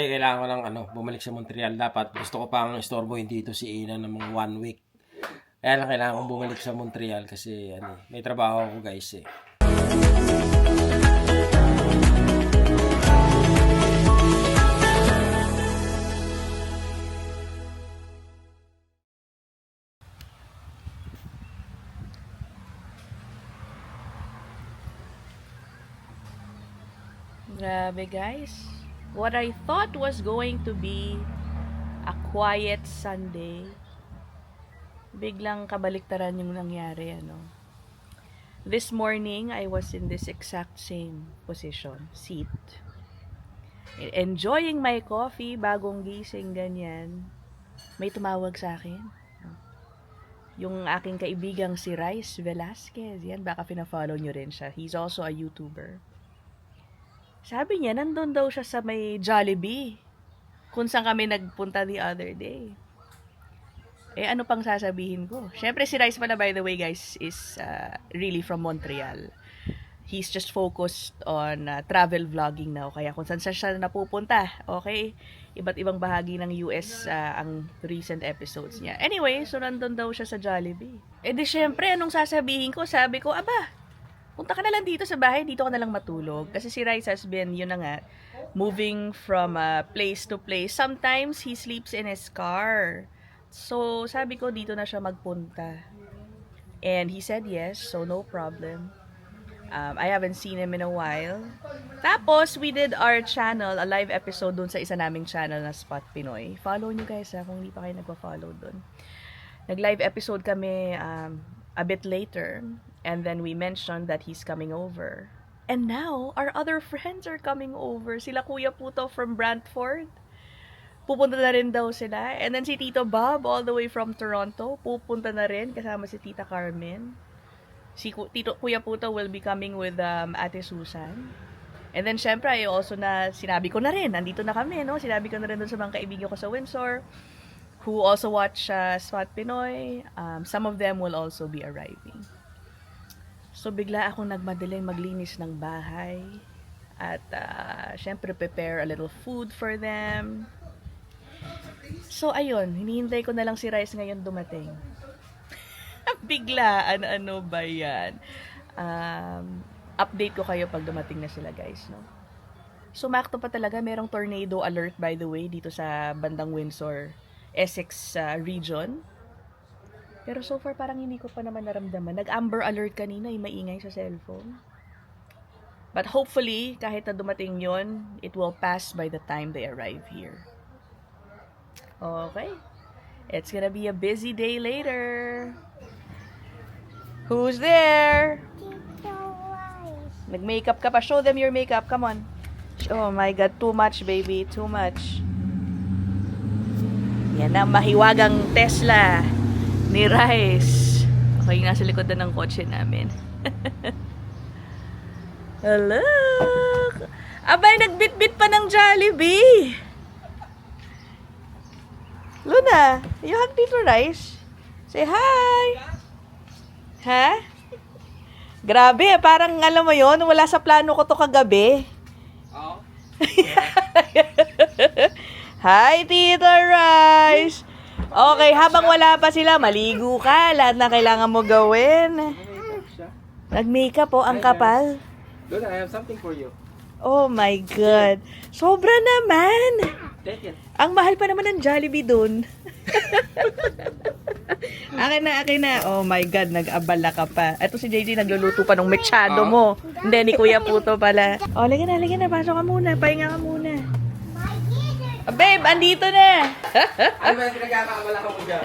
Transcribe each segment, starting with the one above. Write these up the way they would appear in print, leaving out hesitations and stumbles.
Kailangan ko lang bumalik sa Montreal. Dapat gusto ko pang istorbohin dito si Ina ng mga 1 week. Kaya lang kailangan kong bumalik sa Montreal kasi may trabaho ako guys eh. Grabe guys. What I thought was going to be a quiet Sunday, biglang kabaliktaran yung nangyari, This morning, I was in this exact same seat. Enjoying my coffee, bagong gising, ganyan. May tumawag sa akin. Yung aking kaibigang si Rice Velasquez. Yan, baka pina-follow nyo rin siya. He's also a YouTuber. Sabi niya, nandun daw siya sa may Jollibee, kung saan kami nagpunta the other day. Ano pang sasabihin ko? Syempre si Rice pala, by the way guys, is really from Montreal. He's just focused on travel vlogging now. Kaya kung saan siya napupunta, okay? Iba't ibang bahagi ng US ang recent episodes niya. Anyway, so nandun daw siya sa Jollibee. Di syempre, anong sasabihin ko? Sabi ko, punta ka na lang dito sa bahay, dito ka na lang matulog. Kasi si Rice has been, moving from place to place. Sometimes, he sleeps in his car. So, sabi ko, dito na siya magpunta. And he said yes, so no problem. I haven't seen him in a while. Tapos, we did our channel, a live episode dun sa isa naming channel na Spot Pinoy. Follow nyo guys kung hindi pa kayo nagpa-follow dun. Nag-live episode kami a bit later. And then we mentioned that he's coming over. And now, our other friends are coming over. Sila Kuya Puto from Brantford. Pupunta na rin daw sila. And then si Tito Bob, all the way from Toronto, pupunta na rin kasama si Tita Carmen. Si Kuya Puto will be coming with Ate Susan. And then syempre, sinabi ko na rin, nandito na kami, no? Sinabi ko na rin dun sa mga kaibigan ko sa Windsor, who also watch Spot Pinoy. Some of them will also be arriving. So, bigla akong nagmadaling maglinis ng bahay. At, syempre, prepare a little food for them. So, ayun. Hinihintay ko na lang si Rice ngayon dumating. Biglaan, ano ba yan? Update ko kayo pag dumating na sila, guys, no? Sumakto pa talaga. Merong tornado alert, by the way, dito sa bandang Windsor, Essex region. Pero so far, parang hindi ko pa naman naramdaman. Nag-amber alert kanina, yung maingay sa cellphone. But hopefully, kahit na dumating yon, it will pass by the time they arrive here. Okay. It's gonna be a busy day later. Who's there? Nag-makeup ka pa. Show them your makeup. Come on. Oh my God, too much, baby. Too much. Yan ang mahiwagang Tesla ni Rice. Okay, nasa likod na ng kotse namin. Hello! Abay, nagbitbit pa ng Jollibee! Luna, you hug Tito Rice? Say hi! Ha? Grabe, parang alam mo yon, wala sa plano ko to kagabi. Oh? Hi, Tito Rice! Okay, habang wala pa sila, maligo ka. Lahat na kailangan mo gawin. Nag-makeup ang kapal. Look, I have something for you. Oh my God. Sobra naman. Take it. Ang mahal pa naman ng Jollibee dun. Akin na. Oh my God, nag-abala ka pa. Ito si JJ nagluluto pa ng mechado mo. Hindi, ni Kuya Puto pala. Oh, lagyan na. Pasok ka muna. Pahinga ka muna. Babe, andito na. Ano ba yung pinagkakaabala ko mo dyan?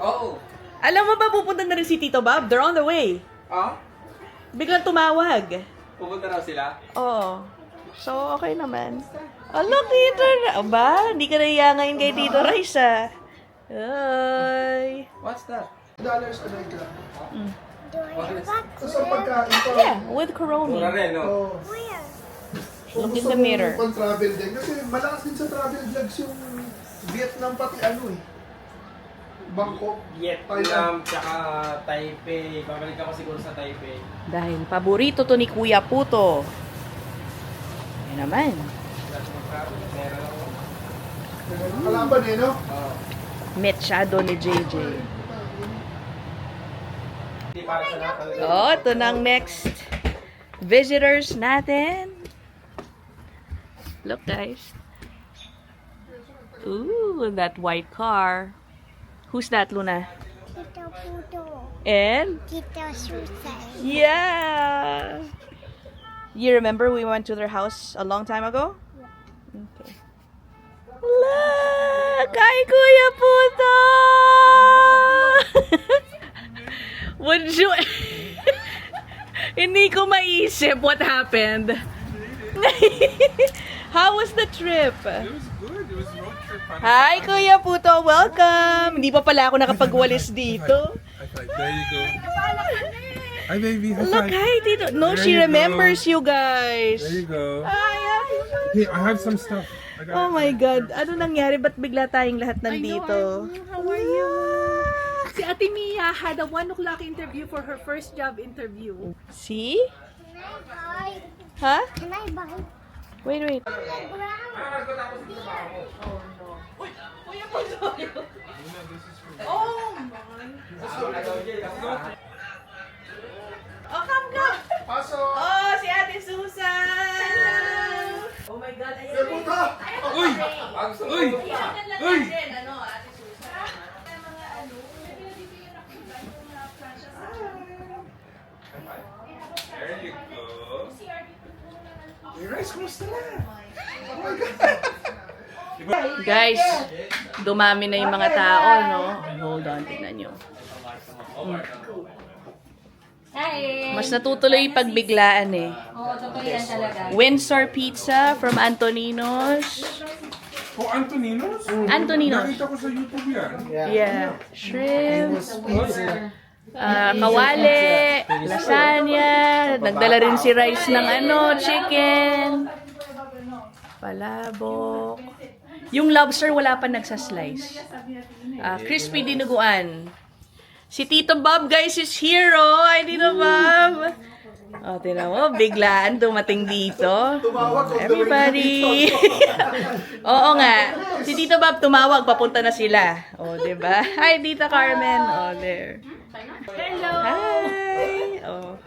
Oo. Alam mo ba, pupunta na rin si Tito Bob? They're on the way. Biglang tumawag. Pupunta raw sila? Oo. So, okay naman. Look, Tito. Aba, hindi ka naiyangayin kay Tito Rice, Ay. What's that? Dollars a day lang. What is So pagkain pa. Yeah, with Corona. Mura rin, no? Oh. Look in the mirror. Kung travel din. Kasi malakas din sa travel vlogs yung Vietnam pati Bangkok. Vietnam, tsaka Taipei. Babalik ako siguro sa Taipei. Dahil paborito to ni Kuya Puto. Yan naman. Kalaban eh, no? Mechado ni JJ. Oh, ito na ang next visitors natin. Look, guys. Ooh, that white car. Who's that, Luna? Tito Puto. And? Tito Susan. Yeah! You remember we went to their house a long time ago? Okay. Look! Kay Kuya Puto! Would you... Hindi ko maisip what happened. How was the trip? It was good. It was road trip. Hi, Kuya Puto! Welcome! Hindi pa pala ako nakapagwalis dito. High five. There you go. Hi, baby. High Look, five. hi, Tito. No, There she you go. remembers you guys. There you go. Hi, Here, I have some stuff. I got oh my God. Ano nangyari? Ba't bigla tayong lahat nandito? How are you? Si Ate Mia had a 1 o'clock interview for her first job interview. See? Can I buy? Huh? Can I buy? Wait, wait. Oh, come, come. Paso! Oh, si Ate Susan. Oh my God. Ayan. Puta! Uy! Uy! Uy! Ano, Ate Susan? There you go. Hey, Rice, kumusta na? Oh my God! Guys, dumami na yung mga tao, no? Hold on, tingnan nyo. Mas natutuloy yung pagbiglaan eh. Oo, totoo yan talaga. Windsor Pizza from Antoninos. Oh, Antoninos? Antoninos. Nakita ko sa YouTube yan. Yeah. Shrimp. Kawali. Lasagna. Nagdala rin si Rice ng chicken. Palabok. Yung lobster wala pa nagsaslice. Crispy dinuguan. Si Tito Bob, guys, is here, oh. Ay, Tito Bob. Oh, tingnan mo, biglaan dumating dito. Tumawag kung Everybody. Oo nga. Si Tito Bob tumawag, papunta na sila. Oh, 'di ba? Hi, Tita Carmen. Oh, there. Hello! Hi. Oh.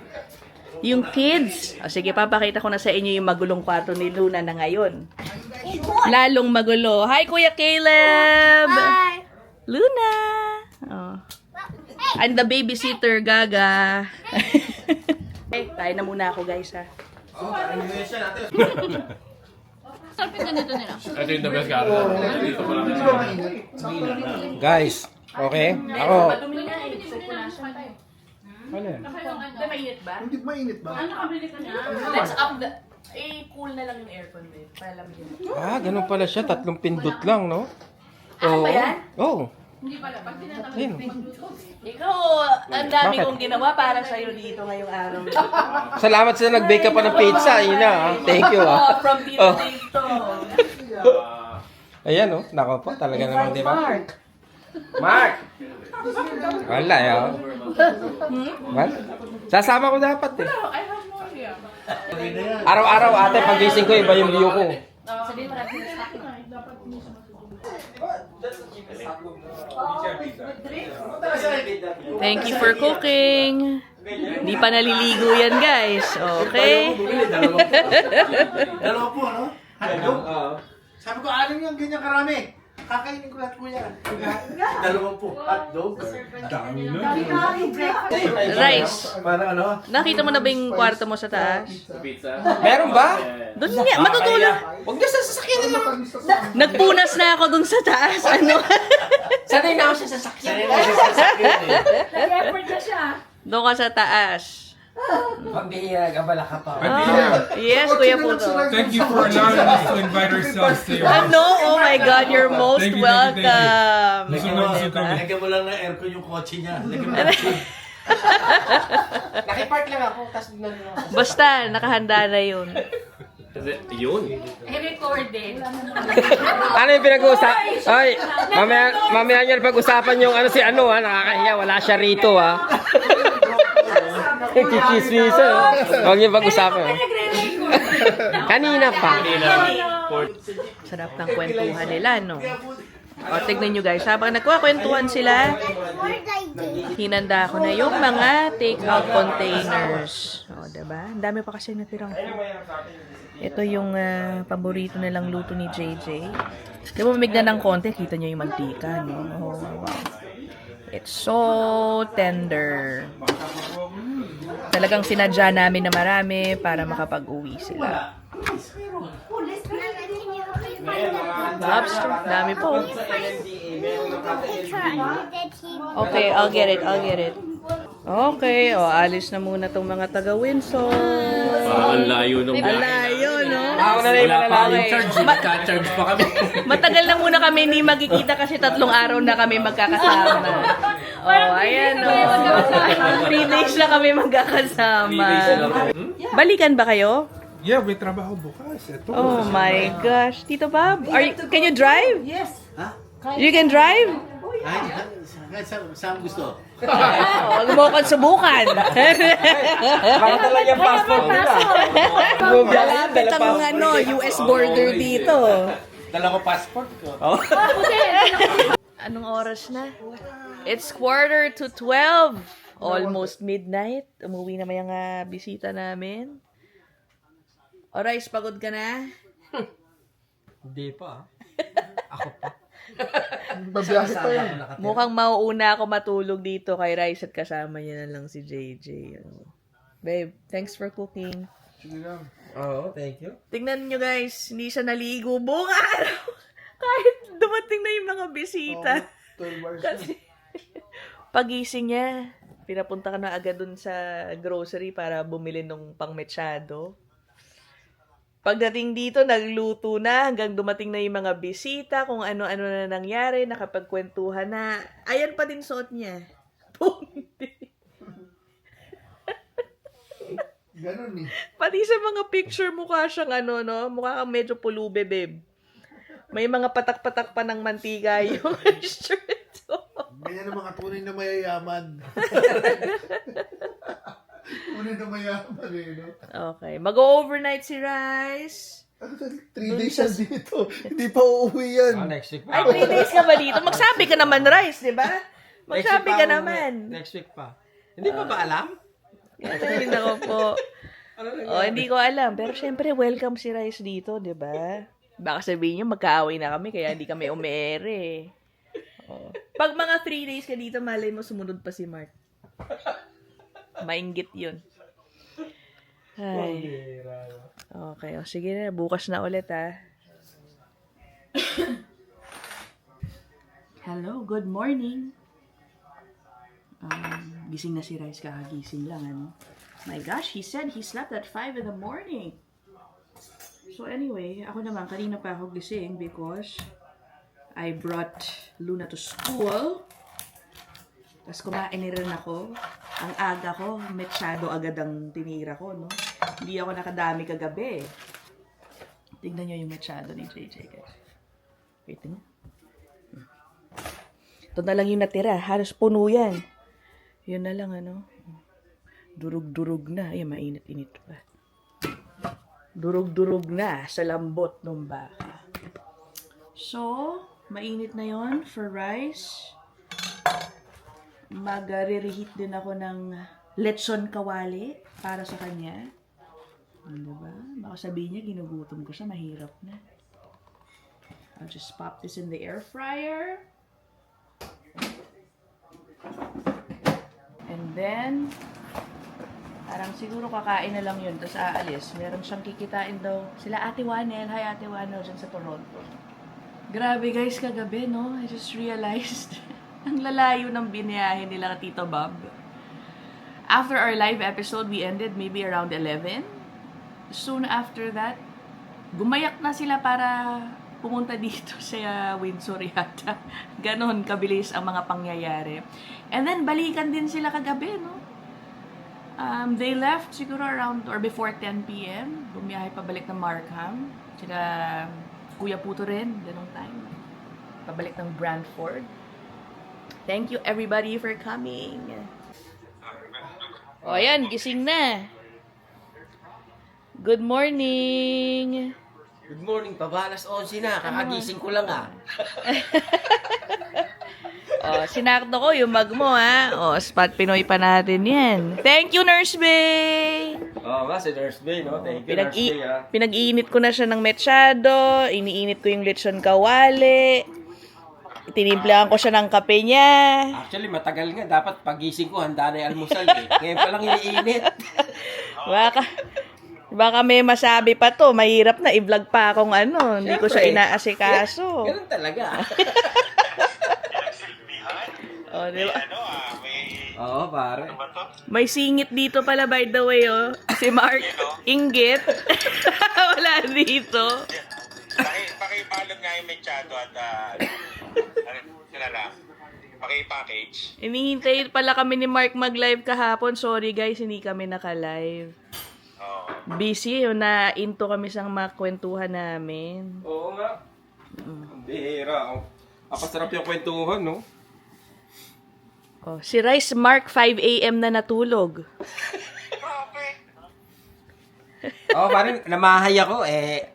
Yung kids. Oh, sige, papakita ko na sa inyo yung magulong kwarto ni Luna na ngayon. Lalong magulo. Hi, Kuya Caleb. Hi. Luna. Oh. And the babysitter, Gaga. Okay, kain na muna ako, guys, ha. Ito yung the best karo. Dito pa lang. Guys, okay? Ako. Ano yan? Mainit ba? Hindi mainit ba? Let's up the... cool na lang yung aircon din. Para lamigin. Ganun pala siya. 3 pindot lang, no? Ba yan? Oo. Ayun. Ikaw, ang dami Bakit? kong ginawa para sa'yo dito ngayong araw. Salamat sa nag-bake ka pa ng pizza. Ayun na, Thank you, Oh, from Tito Oh. Tito. Ayan, oh. Nako po. Talaga naman, di ba? Mark! Wala, oh. Wala. Sasama ko dapat, eh. Araw-araw, ate, pagising ko, iba yung view ko. Thank you for cooking. Hindi pa naliligo yan, guys. Okay? Dalawa po, ano? Hotdog? Sabi ko, alam yung ganyan karami. Kakainin ko lahat, kuya. Dalawa po, hotdog. Dami na. Rice. Parang ano? Nakita mo na ba yung kwarto mo sa taas? Meron ba? Doon nga, matutulog. Huwag na sa sasakyan na lang. Nagpunas na ako dun sa taas. Ano? Sanay na ako sa sasakyan. Nag-effort na siya. Doon ka sa taas. Pambihira, gabala ka pa. Yes, Kuya Puto. Thank you for allowing us to invite ourselves to your house. Ano? Oh my God, you're most Thank you, welcome. Busog kami. Lagyan mo lang ng aircon yung kotse niya. Lagyan mo Nakipark lang ako, tapos biglang ako. Basta, nakahanda na yun. I-recorded. Ano yung pinag-uusap? Ay, mamaya nyo pag-usapan yung si nakakahiya, wala siya rito, ha. Kikismisa, Huwag niyo pag-usapan. Kanina pa. Sarap ng kwentuhan nila, no? O, tignan nyo guys, habang nagkakwentuhan sila, hinanda ko na yung mga take-out containers. O, diba? Ang dami pa kasi natirang food. Ito yung paborito nilang luto ni JJ. Di ba mamignan ng konti, kita nyo yung mantika, no? Oh, wow. It's so tender. Talagang sinadya namin na marami para makapag-uwi sila. Lobster, dami po. Okay, I'll get it. Okay, alis na muna tong mga taga-Windsor. Ang layo nung Ang layo, no? Ako na lang yung Okay. charge. Magka-charge pa kami. Matagal na muna kami hindi magkikita kasi 3 araw na kami magkakasama. Ayan, 3 days na kami magkakasama. Balikan ba kayo? Yeah, may trabaho bukas. Ito. Oh my gosh. Tito Bob, can you drive? Yes. You can drive? Ay, saan gusto? Huwag mo akong subukan. Dala yung passport nila. Malapit ang US border dito. Dala ko passport ko. Anong oras na? It's 11:45. Almost midnight. Umuwi na may mga bisita namin. Alright, pagod ka na? Hindi pa. Babiyahe pa yan. Mukhang mauuna ako matulog dito kay Rice at kasama niya na lang si JJ. Babe, thanks for cooking. Sige lang. Oo, thank you. Tingnan nyo guys, hindi siya naligo buong araw. Kahit dumating na yung mga bisita. 12 hours. Kasi pagising niya, pinapunta ka na agad dun sa grocery para bumili ng pangmetsado. Pagdating dito, nagluto na hanggang dumating na yung mga bisita, kung ano-ano na nangyari, nakapagkwentuhan na. Ayan pa din suot niya. Ganun eh. Pati sa mga picture, mukha siyang mukha kang medyo pulube, babe. May mga patak-patak pa ng mantika yung shirt. Ganyan ang mga tunay na mayayaman. Tunay na mayayaman eh, no? Okay. Mag-overnight si Rice. 3 days siya dito. Hindi pa uuwi yan. Next week Ay, pa. 3 days ka ba dito? Magsabi ka naman, Rice, di ba? Magsabi ka naman. Next week pa. Hindi pa ba alam? Ay, nako po. Hindi ko alam. Pero syempre, welcome si Rice dito, di ba? Baka sabihin niyo, magkaaway na kami, kaya hindi kami umere. Pag mga 3 days ka dito, malay mo, sumunod pa si Mark. Mainggit yun. Ay. Okay, sige na. Bukas na ulit, ha. Hello, good morning. Gising na si Rice, kakagising lang, ano? My gosh, he said he slept at 5 in the morning. So anyway, ako naman, kanina pa ako gising because I brought Luna to school. Tapos kumain rin ako. Ang aga ko, metsado agad ang tinira ko, no? Hindi ako nakadami kagabi. Tignan nyo yung metsado ni JJ, guys. Wait nga. Ito na lang yung natira. Halos puno yan. Yun na lang, ano? Durug-durug na. Ay, mainit-init pa. Durug-durug na sa lambot ng baka. So, mainit na yon for rice. Mag-reheat din ako ng lechon kawali para sa kanya. Diba? Baka sabihin niya, ginugutom ko siya, mahirap na. I'll just pop this in the air fryer. And then, parang siguro kakain na lang yun, tapos aalis. Meron siyang kikitain daw. Sila Ate Wanel. Hi Ate Wanel, dyan sa Toronto. Grabe guys, kagabi, no? I just realized, ang lalayo ng biniyahe nila Tito Bob. After our live episode, we ended maybe around 11. Soon after that, gumayak na sila para pumunta dito sa Windsor yata. Ganon kabilis ang mga pangyayari. And then, balikan din sila kagabi, no? They left siguro around or before 10 p.m. Bumiyahe pabalik ng Markham. Sila Kuya Puto rin, ganong time. Pabalik ng Brantford. Thank you everybody for coming. O ayan, gising na. Good morning! Good morning, pabalas 11 na. Kakagising ko lang ah. Oh, sinakto ko yung mug mo, ha? Oh, Spot Pinoy pa natin yan. Thank you, Nurse Bay! Oo nga, si Nurse Bay, no? Thank you, Nurse Bay, ah. Pinag-iinit ko na siya ng mechado, iniinit ko yung lechon kawali, tinimplahan ko siya ng kape niya. Actually, matagal nga. Dapat pagising ko, handa na yung almusal eh. Ngayon pa lang iniinit. Baka may masabi pa to, mahirap na, i-vlog pa akong ano, hindi ko siya Siyempre. inaasikaso. Ganun talaga. Oh, di ba? Oo, pare. May singit dito pala, by the way, oh. Si Mark Inggit. Wala dito. Pakibalog nga yung mechado at paki-package. Inihintay pala kami ni Mark mag-live kahapon. Sorry guys, hindi kami naka-live. Oo. Busy yun na into kami sa mga kwentuhan namin. Oo nga. Ang bihira. Oh. Napasarap yung kwentuhan, no? Oh, si Rice Mark 5 a.m. na natulog. Oo, parang namahay ako eh.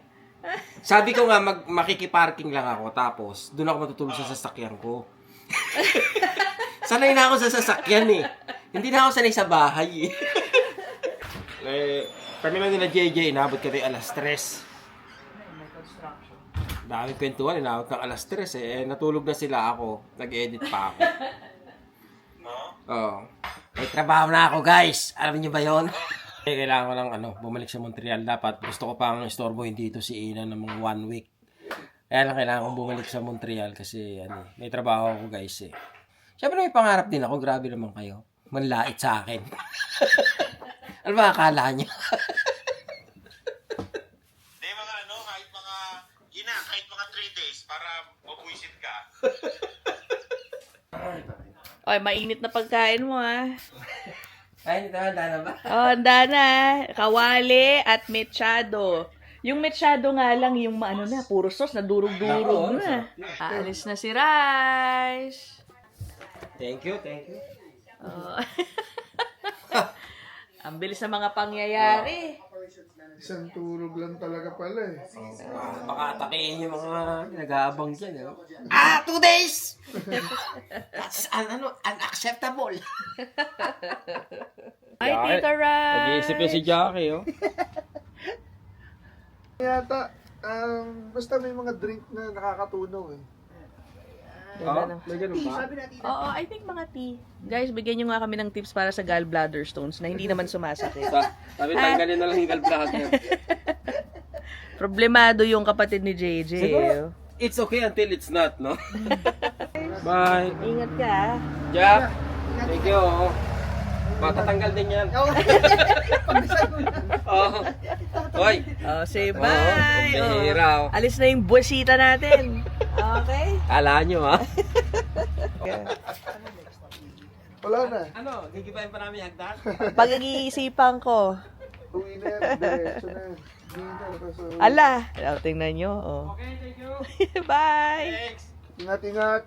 Sabi ko nga makikiparking lang ako tapos doon ako matutulog sa sasakyan ko. Sanay na ako sa sasakyan eh. Hindi na ako sanay sa bahay eh. Kami lang nila JJ, inabot kami alas 3. Daming kwentuhan, inabot ng alas 3 eh. Natulog na sila ako. Nag-edit pa ako. Oo. May trabaho na ako guys. Alam niyo ba yon? Kailangan ko lang bumalik sa Montreal. Dapat gusto ko pang istorbohin dito si Ina ng mga 1 week. Kaya lang kailangan kong bumalik sa Montreal kasi may trabaho ako guys eh. Siyempre may pangarap din ako. Grabe naman kayo. Manlait sa akin. Ano ba akala niyo? Hindi, kahit mga 3 days para mabuisit ka. Oy, mainit na pagkain mo, ha? Ay, handa na ba? Oh, handa na. Kawali at mechado. Yung mechado nga lang, yung puro sauce, nadurog-durog na. Aalis na si Rice. Thank you, thank you. Oh. Ang bilis ng mga pangyayari. Isang turog lang talaga pala eh. Baka atakihin yung mga nag-aabang dyan. 2 days! That's unacceptable. Ay, Tita Rice. Nag-iisip yung si Jackie, oh. Yata, basta may mga drink na nakakatunaw eh. May ganun ba? Oo, I think mga tea. Guys, bigyan nyo nga kami ng tips para sa gallbladder stones na hindi naman sumasakit. Sabi, tanggalin na lang yung gallbladder. Problemado yung kapatid ni JJ. Siguro, it's okay until it's not, no? Bye. Ingat ka, ha? Jack, thank you. Matatanggal din yan. Oh. Hoy. Oh, say bye. Oh, bihira, oh. Alis na yung buwasita natin. Okay? Kala nyo, ha? Wala na. Gigibayin pa namin yung hagdan? Pag-iisipan ko. Uwi na yan. Diretso na yan. Ala, tingnan nyo. Oh. Okay, thank you. Bye! Thanks. Ingat-ingat.